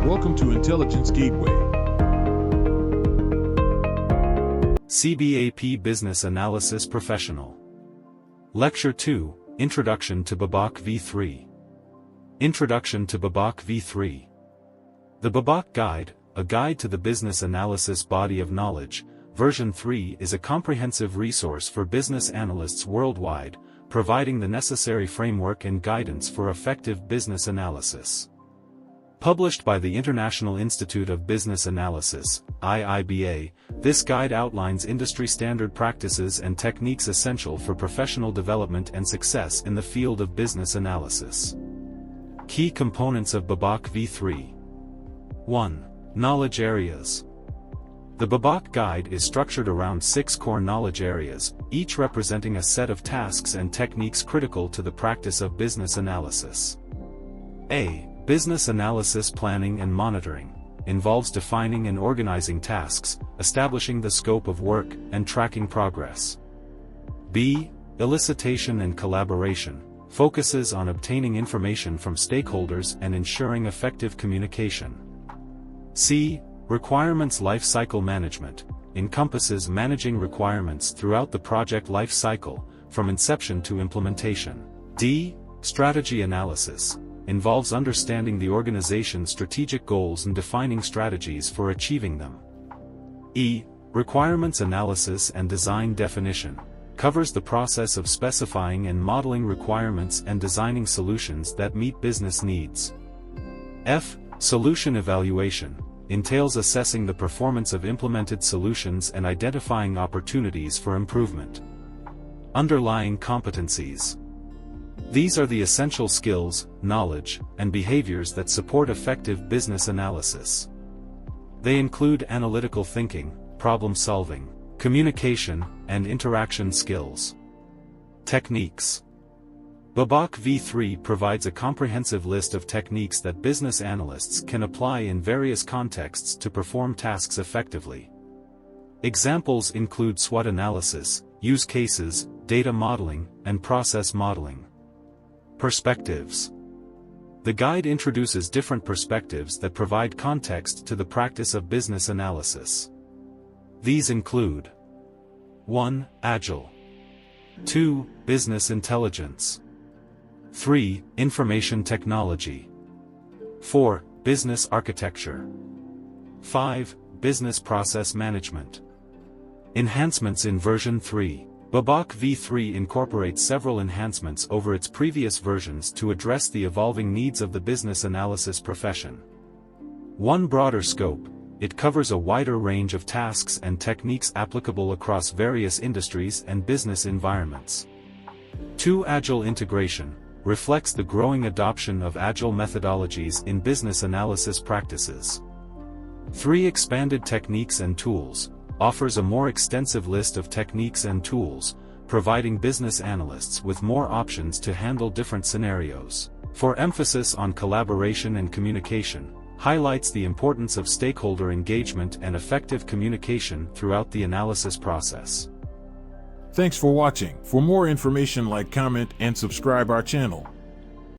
Welcome to Intelligence Gateway. CBAP Business Analysis Professional. Lecture 2, Introduction to BABOK v3. Introduction to BABOK v3. The BABOK Guide, a guide to the business analysis body of knowledge, version 3 is a comprehensive resource for business analysts worldwide, providing the necessary framework and guidance for effective business analysis. Published by the International Institute of Business Analysis, IIBA, this guide outlines industry-standard practices and techniques essential for professional development and success in the field of business analysis. Key components of BABOK v3. 1. Knowledge areas. The BABOK Guide is structured around 6 core knowledge areas, each representing a set of tasks and techniques critical to the practice of business analysis. A. Business analysis planning and monitoring involves defining and organizing tasks, establishing the scope of work, and tracking progress. B. Elicitation and collaboration focuses on obtaining information from stakeholders and ensuring effective communication. C. Requirements lifecycle management encompasses managing requirements throughout the project life cycle, from inception to implementation. D. Strategy analysis involves understanding the organization's strategic goals and defining strategies for achieving them. E. Requirements analysis and design definition covers the process of specifying and modeling requirements and designing solutions that meet business needs. F. Solution evaluation entails assessing the performance of implemented solutions and identifying opportunities for improvement. Underlying competencies. These are the essential skills, knowledge, and behaviors that support effective business analysis. They include analytical thinking, problem-solving, communication, and interaction skills. Techniques. BABOK v3 provides a comprehensive list of techniques that business analysts can apply in various contexts to perform tasks effectively. Examples include SWOT analysis, use cases, data modeling, and process modeling. Perspectives. The guide introduces different perspectives that provide context to the practice of business analysis. These include 1. Agile. 2. Business intelligence. 3. Information technology. 4. Business architecture. 5. Business process management. Enhancements in version 3. BABOK v3 incorporates several enhancements over its previous versions to address the evolving needs of the business analysis profession. 1. Broader scope. It covers a wider range of tasks and techniques applicable across various industries and business environments. 2. Agile integration reflects the growing adoption of agile methodologies in business analysis practices. 3. Expanded techniques and tools offers a more extensive list of techniques and tools, providing business analysts with more options to handle different scenarios. 4. Emphasis on collaboration and communication highlights the importance of stakeholder engagement and effective communication throughout the analysis process. Thanks for watching. For more information, like, comment, and subscribe our channel.